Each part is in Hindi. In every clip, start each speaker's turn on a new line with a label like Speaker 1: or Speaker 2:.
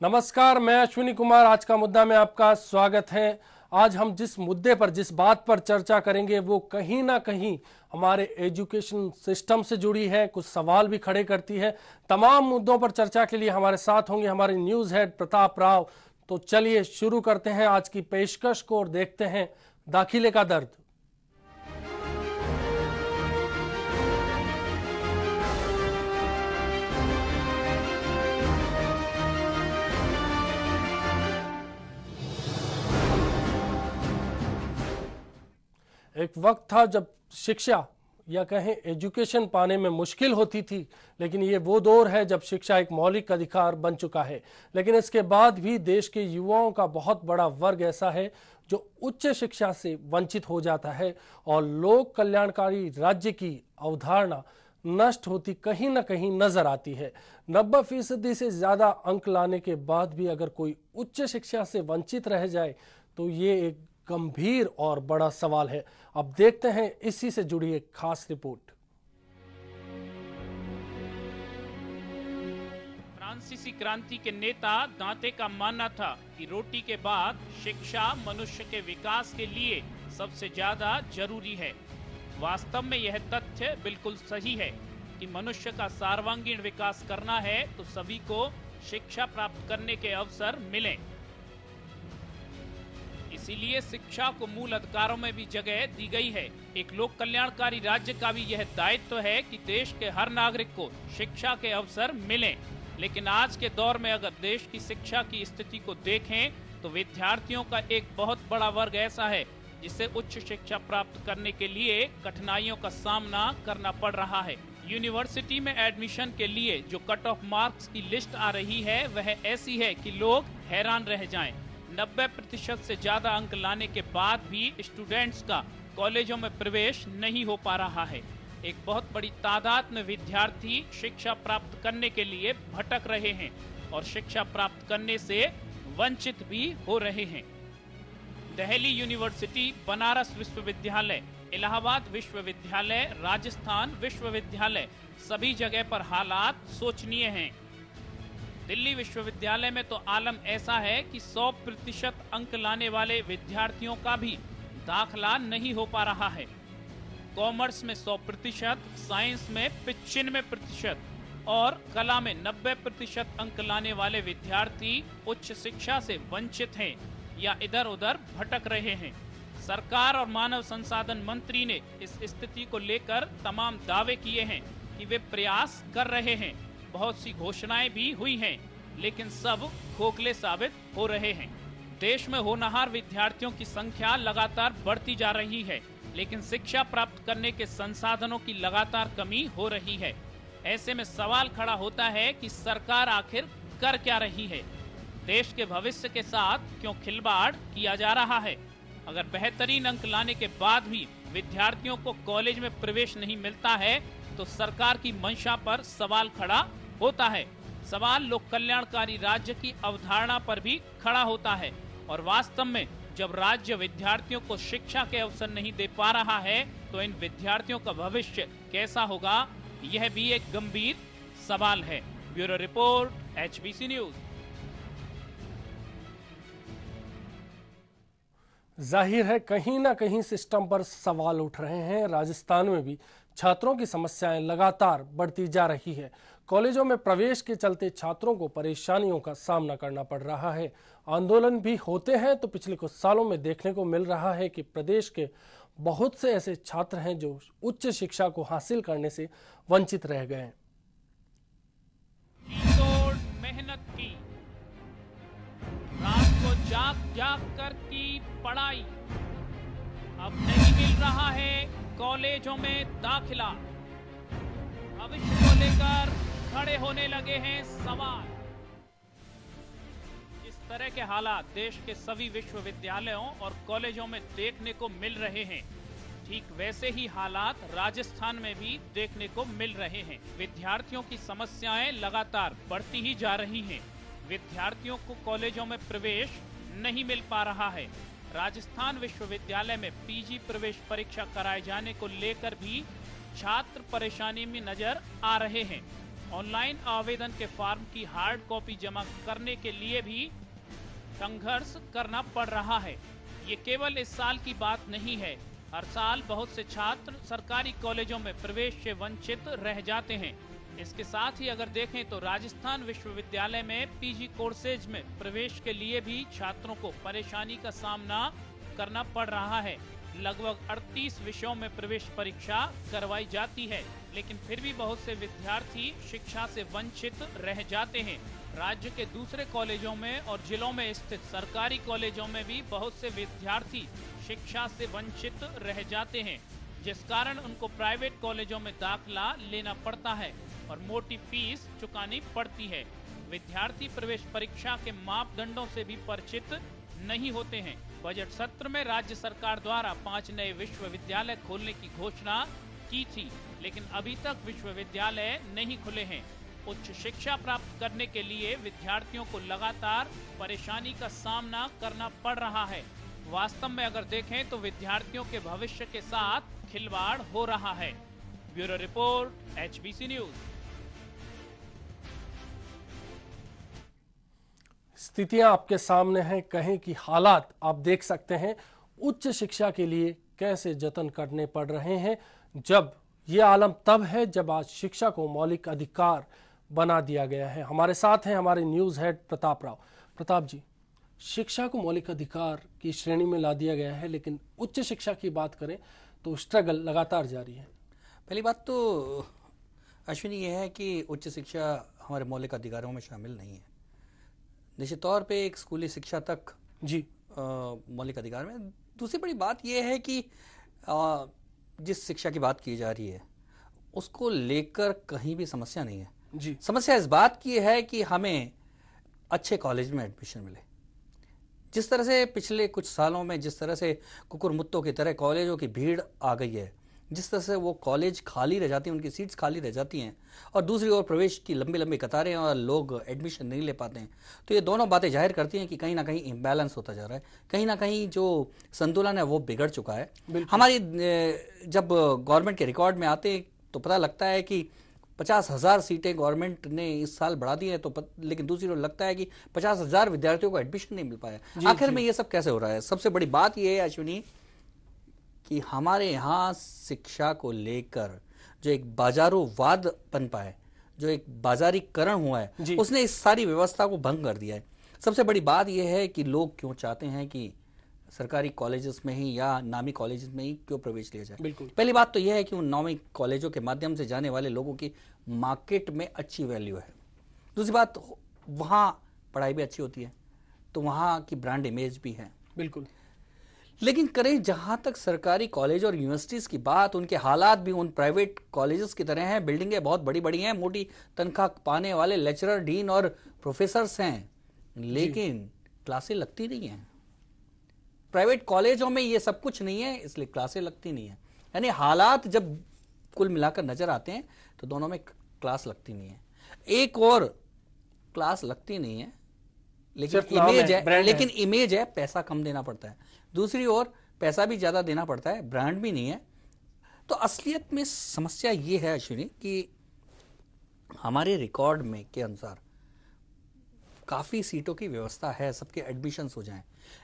Speaker 1: नमस्कार, मैं अश्विनी कुमार। आज का मुद्दा में आपका स्वागत है। आज हम जिस मुद्दे पर, जिस बात पर चर्चा करेंगे वो कहीं ना कहीं हमारे एजुकेशन सिस्टम से जुड़ी है, कुछ सवाल भी खड़े करती है। तमाम मुद्दों पर चर्चा के लिए हमारे साथ होंगे हमारे न्यूज़ हेड प्रताप राव। तो चलिए शुरू करते हैं आज की पेशकश को और देखते हैं दाखिले का दर्द। एक वक्त था जब शिक्षा या कहें एजुकेशन पाने में मुश्किल होती थी, लेकिन ये वो दौर है जब शिक्षा एक मौलिक अधिकार बन चुका है। लेकिन इसके बाद भी देश के युवाओं का बहुत बड़ा वर्ग ऐसा है जो उच्च शिक्षा से वंचित हो जाता है और लोक कल्याणकारी राज्य की अवधारणा नष्ट होती कहीं ना कहीं नजर आती है। 90% से ज्यादा अंक लाने के बाद भी अगर कोई उच्च शिक्षा से वंचित रह जाए तो ये एक गंभीर और बड़ा सवाल है। अब देखते हैं इसी से जुड़ी एक खास रिपोर्ट।
Speaker 2: फ्रांसीसी क्रांति के नेता दांते का मानना था कि रोटी के बाद शिक्षा मनुष्य के विकास के लिए सबसे ज्यादा जरूरी है। वास्तव में यह तथ्य बिल्कुल सही है कि मनुष्य का सर्वांगीण विकास करना है तो सभी को शिक्षा प्राप्त करने के अवसर मिलें। इसीलिए शिक्षा को मूल अधिकारों में भी जगह दी गई है। एक लोक कल्याणकारी राज्य का भी यह दायित्व है कि देश के हर नागरिक को शिक्षा के अवसर मिलें। लेकिन आज के दौर में अगर देश की शिक्षा की स्थिति को देखें तो विद्यार्थियों का एक बहुत बड़ा वर्ग ऐसा है जिसे उच्च शिक्षा प्राप्त करने के लिए कठिनाइयों का सामना करना पड़ रहा है। यूनिवर्सिटी में एडमिशन के लिए जो कट ऑफ मार्क्स की लिस्ट आ रही है वह ऐसी है कि लोग हैरान रह जाएं। 90% से ज्यादा अंक लाने के बाद भी स्टूडेंट्स का कॉलेजों में प्रवेश नहीं हो पा रहा है। एक बहुत बड़ी तादाद में विद्यार्थी शिक्षा प्राप्त करने के लिए भटक रहे हैं और शिक्षा प्राप्त करने से वंचित भी हो रहे हैं। दिल्ली यूनिवर्सिटी, बनारस विश्वविद्यालय, इलाहाबाद विश्वविद्यालय, राजस्थान विश्वविद्यालय, सभी जगह पर हालात शोचनीय हैं। दिल्ली विश्वविद्यालय में तो आलम ऐसा है कि 100% अंक लाने वाले विद्यार्थियों का भी दाखला नहीं हो पा रहा है। कॉमर्स में 100%, साइंस में 95% और कला में 90% अंक लाने वाले विद्यार्थी उच्च शिक्षा से वंचित हैं या इधर उधर भटक रहे हैं। सरकार और मानव संसाधन मंत्री ने इस स्थिति को लेकर तमाम दावे किए हैं कि वे प्रयास कर रहे हैं। बहुत सी घोषणाएं भी हुई हैं, लेकिन सब खोखले साबित हो रहे हैं। देश में होनहार विद्यार्थियों की संख्या लगातार बढ़ती जा रही है, लेकिन शिक्षा प्राप्त करने के संसाधनों की लगातार कमी हो रही है। ऐसे में सवाल खड़ा होता है कि सरकार आखिर कर क्या रही है? देश के भविष्य के साथ क्यों खिलवाड़ किया जा रहा है? अगर बेहतरीन अंक लाने के बाद भी विद्यार्थियों को कॉलेज में प्रवेश नहीं मिलता है तो सरकार की मंशा पर सवाल खड़ा होता है। सवाल लोक कल्याणकारी राज्य की अवधारणा पर भी खड़ा होता है और वास्तव में जब राज्य विद्यार्थियों को शिक्षा के अवसर नहीं दे पा रहा है तो इन विद्यार्थियों का भविष्य कैसा होगा, यह भी एक गंभीर सवाल है। Bureau report, HBC news.
Speaker 1: जाहिर है कहीं ना कहीं सिस्टम पर सवाल उठ रहे हैं। राजस्थान में भी छात्रों की समस्याएं लगातार बढ़ती जा रही है। कॉलेजों में प्रवेश के चलते छात्रों को परेशानियों का सामना करना पड़ रहा है। आंदोलन भी होते हैं तो पिछले कुछ सालों में देखने को मिल रहा है कि प्रदेश के बहुत से ऐसे छात्र हैं जो उच्च शिक्षा को हासिल करने से वंचित रह गए हैं।
Speaker 2: मेहनत की, रात को जाग जाग कर की पढ़ाई, अब नहीं मिल रहा है कॉलेजों में दाखिला। भविष्य को लेकर खड़े होने लगे हैं सवाल। इस तरह के हालात देश के सभी विश्वविद्यालयों और कॉलेजों में देखने को मिल रहे हैं। ठीक वैसे ही हालात राजस्थान में भी देखने को मिल रहे हैं। विद्यार्थियों की समस्याएं लगातार बढ़ती ही जा रही हैं। विद्यार्थियों को कॉलेजों में प्रवेश नहीं मिल पा रहा है। राजस्थान विश्वविद्यालय में पीजी प्रवेश परीक्षा कराए जाने को लेकर भी छात्र परेशानी में नजर आ रहे हैं। ऑनलाइन आवेदन के फॉर्म की हार्ड कॉपी जमा करने के लिए भी संघर्ष करना पड़ रहा है। ये केवल इस साल की बात नहीं है। हर साल बहुत से छात्र सरकारी कॉलेजों में प्रवेश से वंचित रह जाते हैं। इसके साथ ही अगर देखें तो राजस्थान विश्वविद्यालय में पीजी कोर्सेज में प्रवेश के लिए भी छात्रों को परेशानी का सामना करना पड़ रहा है। लगभग 38 विषयों में प्रवेश परीक्षा करवाई जाती है, लेकिन फिर भी बहुत से विद्यार्थी शिक्षा से वंचित रह जाते हैं। राज्य के दूसरे कॉलेजों में और जिलों में स्थित सरकारी कॉलेजों में भी बहुत से विद्यार्थी शिक्षा से वंचित रह जाते हैं, जिस कारण उनको प्राइवेट कॉलेजों में दाखिला लेना पड़ता है और मोटी फीस चुकानी पड़ती है। विद्यार्थी प्रवेश परीक्षा के मापदंडों से भी परिचित नहीं होते हैं। बजट सत्र में राज्य सरकार द्वारा 5 नए विश्वविद्यालय खोलने की घोषणा की थी, लेकिन अभी तक विश्वविद्यालय नहीं खुले हैं। उच्च शिक्षा प्राप्त करने के लिए विद्यार्थियों को लगातार परेशानी का सामना करना पड़ रहा है। वास्तव में अगर देखें तो विद्यार्थियों के भविष्य के साथ खिलवाड़ हो रहा है। Bureau report, HBC news.
Speaker 1: स्थितियां आपके सामने हैं, कहें कि हालात आप देख सकते हैं। उच्च शिक्षा के लिए कैसे जतन करने पड़ रहे हैं, जब ये आलम तब है जब आज शिक्षा को मौलिक अधिकार बना दिया गया है। हमारे साथ हैं हमारे न्यूज़ हेड प्रताप राव। प्रताप जी, शिक्षा को मौलिक अधिकार की श्रेणी में ला दिया गया है, लेकिन उच्च शिक्षा की बात करें तो स्ट्रगल लगातार जारी है।
Speaker 3: पहली बात तो अश्विनी ये है कि उच्च शिक्षा हमारे मौलिक अधिकारों में शामिल नहीं है। निश्चित तौर पे एक स्कूली शिक्षा तक
Speaker 1: जी
Speaker 3: मौलिक अधिकार में। दूसरी बड़ी बात यह है कि जिस शिक्षा की बात की जा रही है उसको लेकर कहीं भी समस्या नहीं है
Speaker 1: जी।
Speaker 3: समस्या इस बात की है कि हमें अच्छे कॉलेज में एडमिशन मिले। जिस तरह से पिछले कुछ सालों में जिस तरह से कुकुर मुत्तों की तरह कॉलेजों की भीड़ आ गई है, जिस तरह से वो कॉलेज खाली रह जाती हैं, उनकी सीट्स खाली रह जाती हैं, और दूसरी ओर प्रवेश की लंबी लंबी कतारें और लोग एडमिशन नहीं ले पाते हैं, तो ये दोनों बातें जाहिर करती हैं कि कहीं ना कहीं इम्बैलेंस होता जा रहा है, कहीं ना कहीं जो संतुलन है वो बिगड़ चुका है। हमारी जब गवर्नमेंट के रिकॉर्ड में आते तो पता लगता है कि 50,000 सीटें गवर्नमेंट ने इस साल बढ़ा दी है, लेकिन दूसरी ओर लगता है कि 50,000 विद्यार्थियों को एडमिशन नहीं मिल पाया। आखिर में ये सब कैसे हो रहा है? सबसे बड़ी बात ये है अश्विनी कि हमारे यहाँ शिक्षा को लेकर जो एक बाजारोवाद पनपा है, जो एक बाजारीकरण हुआ है, उसने इस सारी व्यवस्था को भंग कर दिया है। सबसे बड़ी बात यह है कि लोग क्यों चाहते हैं कि सरकारी कॉलेजेस में ही या नामी कॉलेजेस में ही क्यों प्रवेश लिया जाए। पहली बात तो यह है कि उन नामी कॉलेजों के माध्यम से जाने वाले लोगों की मार्केट में अच्छी वैल्यू है। दूसरी बात, वहाँ पढ़ाई भी अच्छी होती है, तो वहाँ की ब्रांड इमेज भी है।
Speaker 1: बिल्कुल।
Speaker 3: लेकिन करें जहां तक सरकारी कॉलेज और यूनिवर्सिटीज की बात, उनके हालात भी उन प्राइवेट कॉलेजेस की तरह हैं। बिल्डिंगें बहुत बड़ी बड़ी हैं, मोटी तनख्वाह पाने वाले लेक्चरर, डीन और प्रोफेसर्स हैं, लेकिन क्लासें लगती नहीं हैं। प्राइवेट कॉलेजों में ये सब कुछ नहीं है, इसलिए क्लासें लगती नहीं है। यानी हालात जब कुल मिलाकर नजर आते हैं तो दोनों में क्लास लगती नहीं है। एक और क्लास लगती नहीं है, लेकिन इमेज है, लेकिन इमेज है, पैसा कम देना पड़ता है। दूसरी ओर पैसा भी ज्यादा देना पड़ता है, ब्रांड भी नहीं है। तो असलियत में समस्या ये है अश्विनी कि हमारे रिकॉर्ड में के अनुसार काफी सीटों की व्यवस्था है, सबके एडमिशन्स हो जाएं,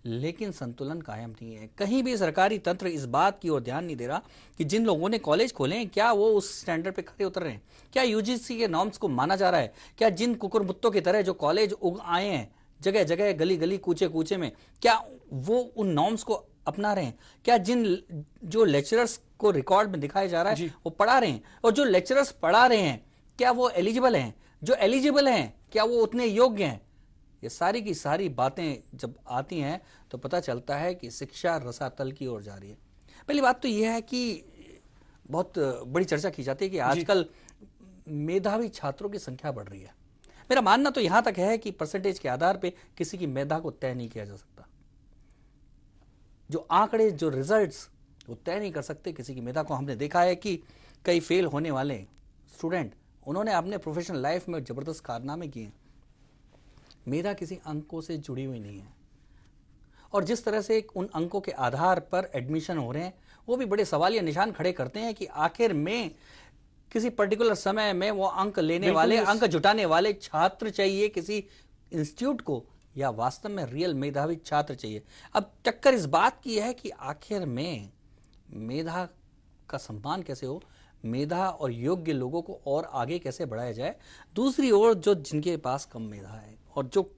Speaker 3: लेकिन संतुलन कायम नहीं है। कहीं भी सरकारी तंत्र इस बात की ओर ध्यान नहीं दे रहा कि जिन लोगों ने कॉलेज खोले हैं क्या वो उस स्टैंडर्ड पे खड़े उतर रहे हैं, क्या यूजीसी के नॉर्म्स को माना जा रहा है, क्या जिन कुकुर मुत्तों की तरह जो कॉलेज उग आए हैं जगह जगह, गली गली, कूचे कूचे में, क्या वो उन नॉर्म्स को अपना रहे हैं, क्या जिन जो लेक्चरर्स को रिकॉर्ड में दिखाया जा रहा है वो पढ़ा रहे हैं, और जो लेक्चरर्स पढ़ा रहे हैं क्या वो एलिजिबल हैं, जो एलिजिबल हैं क्या वो उतने योग्य हैं। ये सारी की सारी बातें जब आती हैं तो पता चलता है कि शिक्षा रसातल की ओर जा रही है। पहली बात तो यह है कि बहुत बड़ी चर्चा की जाती है कि आजकल मेधावी छात्रों की संख्या बढ़ रही है। मेरा मानना तो यहां तक है कि परसेंटेज के आधार पे किसी की मेधा को तय नहीं किया जा सकता। जो आंकड़े, जो रिजल्ट्स वो तय नहीं कर सकते किसी की मेधा को। हमने देखा है कि कई फेल होने वाले स्टूडेंट, उन्होंने अपने प्रोफेशनल लाइफ में जबरदस्त कारनामे किए। मेधा किसी अंकों से जुड़ी हुई नहीं है, और जिस तरह से उन अंकों के आधार पर एडमिशन हो रहे हैं वो भी बड़े सवालिया निशान खड़े करते हैं कि आखिर में किसी पर्टिकुलर समय में वो अंक लेने
Speaker 1: बिल्कुल
Speaker 3: वाले, अंक जुटाने वाले छात्र चाहिए किसी इंस्टीट्यूट को, या वास्तव में रियल मेधावी छात्र चाहिए? अब टक्कर इस बात की है कि आखिर में मेधा का सम्मान कैसे हो, मेधा और योग्य लोगों को और आगे कैसे बढ़ाया जाए। दूसरी ओर जो जिनके पास कम मेधा है और जो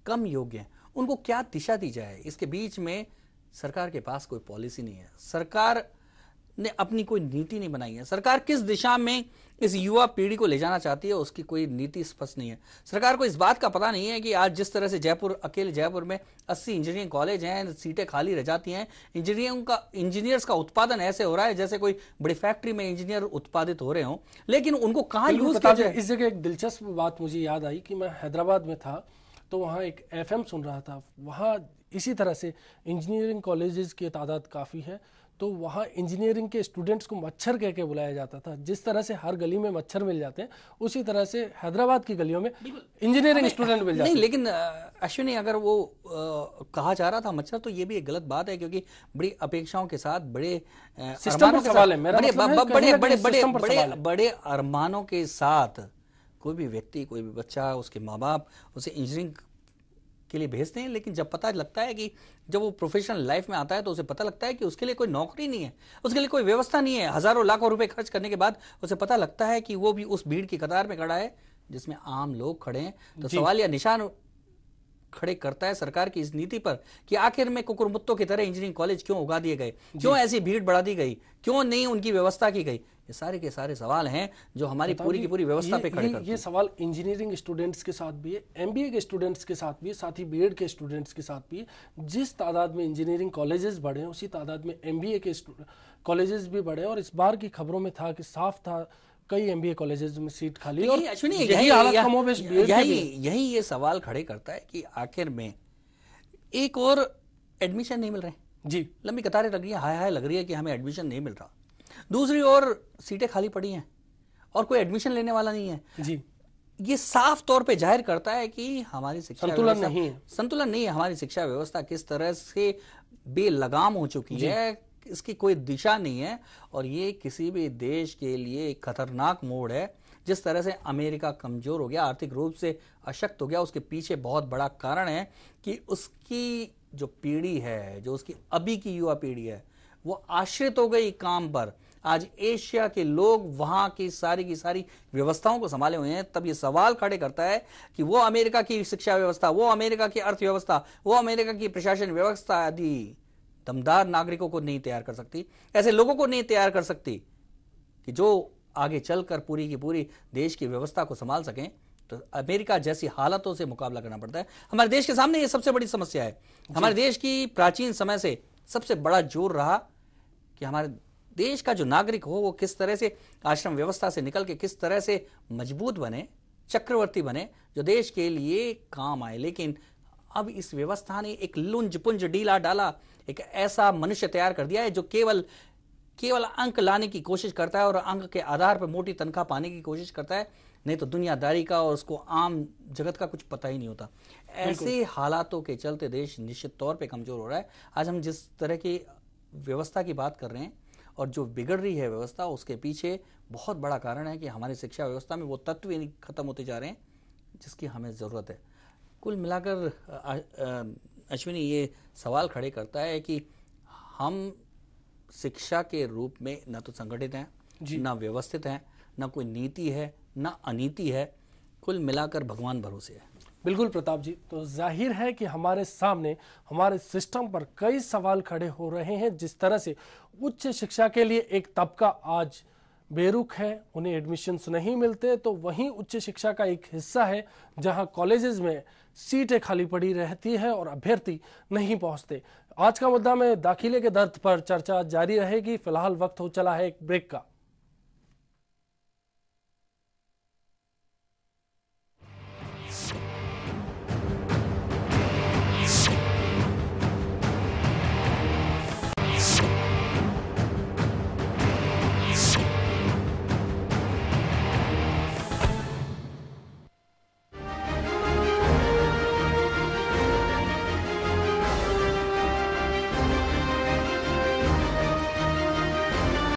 Speaker 3: कम योग्य हैं, उनको क्या दिशा दी जाए, इसके बीच में सरकार के पास कोई पॉलिसी नहीं है। सरकार ने अपनी कोई नीति नहीं बनाई है। सरकार किस दिशा में इस युवा पीढ़ी को ले जाना चाहती है, उसकी कोई नीति स्पष्ट नहीं है। सरकार को इस बात का पता नहीं है कि आज जिस तरह से अकेले जयपुर में 80 इंजीनियरिंग कॉलेज हैं, सीटें खाली रह जाती हैं, इंजीनियर्स का उत्पादन ऐसे हो रहा है जैसे कोई बड़ी फैक्ट्री में इंजीनियर उत्पादित हो रहे हों, लेकिन उनको कहाँ यूज किया जाए।
Speaker 1: इस जगह एक दिलचस्प बात मुझे याद आई कि मैं हैदराबाद में था, तो वहाँ एक FM सुन रहा था। वहाँ इसी तरह से इंजीनियरिंग कॉलेजेस की तादाद काफ़ी है, तो वहाँ इंजीनियरिंग के स्टूडेंट्स को मच्छर कह के बुलाया जाता था। जिस तरह से हर गली में मच्छर मिल जाते हैं, उसी तरह से हैदराबाद की गलियों में इंजीनियरिंग स्टूडेंट मिल जाते हैं।
Speaker 3: नहीं, लेकिन अश्विनी, अगर वो कहा जा रहा था मच्छर, तो ये भी एक गलत बात है, क्योंकि बड़ी अपेक्षाओं के साथ, बड़े
Speaker 1: सिस्टम का सवाल है मेरा,
Speaker 3: बड़े अरमानों के साथ कोई भी व्यक्ति, कोई भी बच्चा, उसके माँ बाप उसे इंजीनियरिंग के लिए भेजते हैं, लेकिन जब पता लगता है कि जब वो प्रोफेशनल लाइफ में आता है, तो उसे पता लगता है कि उसके लिए कोई नौकरी नहीं है, उसके लिए कोई व्यवस्था नहीं है। हजारों लाखों रुपए खर्च करने के बाद उसे पता लगता है कि वो भी उस भीड़ की कतार में खड़ा है जिसमें आम लोग खड़े हैं। तो सवाल या निशान खड़े करता है सरकार की इस नीति पर कि आखिर में कुकुरमुत्तों की तरह इंजीनियरिंग कॉलेज क्यों उगा दिए गए, क्यों ऐसी भीड़ बढ़ा दी गई, क्यों नहीं उनकी व्यवस्था की गई। ये सारे के सारे सवाल हैं जो हमारी पूरी की पूरी व्यवस्था पे खड़े करते हैं।
Speaker 1: ये सवाल इंजीनियरिंग स्टूडेंट्स के साथ भी है, MBA के स्टूडेंट्स के साथ भी है, साथ ही BEd के स्टूडेंट्स के साथ भी है। जिस तादाद में इंजीनियरिंग कॉलेजेस बढ़े हैं, उसी तादाद में MBA के कॉलेजेस भी बढ़े। और इस बार की खबरों में था कि साफ था कई MBA कॉलेजेस में सीट खाली, और
Speaker 3: यही ये सवाल खड़े करता है कि आखिर में एक और एडमिशन नहीं मिल रहे
Speaker 1: जी,
Speaker 3: लंबी कतारें लग रही है, हाय हाय लग रही है कि हमें एडमिशन नहीं मिल रहा। दूसरी ओर सीटें खाली पड़ी हैं और कोई एडमिशन लेने वाला नहीं है
Speaker 1: जी।
Speaker 3: ये साफ तौर पे जाहिर करता है कि हमारी शिक्षा
Speaker 1: संतुलन नहीं है।
Speaker 3: हमारी शिक्षा व्यवस्था किस तरह से बेलगाम हो चुकी है, इसकी कोई दिशा नहीं है। और ये किसी भी देश के लिए एक खतरनाक मोड़ है। जिस तरह से अमेरिका कमजोर हो गया, आर्थिक रूप से अशक्त हो गया, उसके पीछे बहुत बड़ा कारण है कि उसकी जो पीढ़ी है, जो उसकी अभी की युवा पीढ़ी है, वो आश्रित हो गई काम पर। आज एशिया के लोग वहां की सारी व्यवस्थाओं को संभाले हुए हैं। तब ये सवाल खड़े करता है कि वो अमेरिका की शिक्षा व्यवस्था, वो अमेरिका की अर्थव्यवस्था, वो अमेरिका की प्रशासन व्यवस्था आदि दमदार नागरिकों को नहीं तैयार कर सकती, ऐसे लोगों को नहीं तैयार कर सकती कि जो आगे चलकर पूरी की पूरी देश की व्यवस्था को संभाल सकें। तो अमेरिका जैसी हालातों से मुकाबला करना पड़ता है। हमारे देश के सामने ये सबसे बड़ी समस्या है। हमारे देश की प्राचीन समय से सबसे बड़ा जोर रहा कि हमारे देश का जो नागरिक हो वो किस तरह से आश्रम व्यवस्था से निकल के किस तरह से मजबूत बने, चक्रवर्ती बने, जो देश के लिए काम आए। लेकिन अब इस व्यवस्था ने एक लुंज पुंज ढीला डाला, एक ऐसा मनुष्य तैयार कर दिया है जो केवल अंक लाने की कोशिश करता है और अंक के आधार पर मोटी तनख्वाह पाने की कोशिश करता है, नहीं तो दुनियादारी का और उसको आम जगत का कुछ पता ही नहीं होता। ऐसे हालातों के चलते देश निश्चित तौर पे कमजोर हो रहा है। आज हम जिस तरह की व्यवस्था की बात कर रहे हैं और जो बिगड़ रही है व्यवस्था, उसके पीछे बहुत बड़ा कारण है कि हमारी शिक्षा व्यवस्था में वो तत्व ही खत्म होते जा रहे हैं जिसकी हमें ज़रूरत है। कुल मिलाकर अश्विनी, ये सवाल खड़े करता है कि हम शिक्षा के रूप में न तो संगठित हैं, न व्यवस्थित हैं, न कोई नीति है, न अनीति है। कुल मिलाकर भगवान भरोसे है।
Speaker 1: बिल्कुल प्रताप जी, तो जाहिर है कि हमारे सामने हमारे सिस्टम पर कई सवाल खड़े हो रहे हैं। जिस तरह से उच्च शिक्षा के लिए एक तबका आज बेरुख है, उन्हें एडमिशन्स नहीं मिलते, तो वहीं उच्च शिक्षा का एक हिस्सा है जहां कॉलेजेस में सीटें खाली पड़ी रहती है और अभ्यर्थी नहीं पहुंचते। आज का मुद्दा में दाखिले के दर्द पर चर्चा जारी रहेगी। फिलहाल वक्त हो चला है एक ब्रेक का।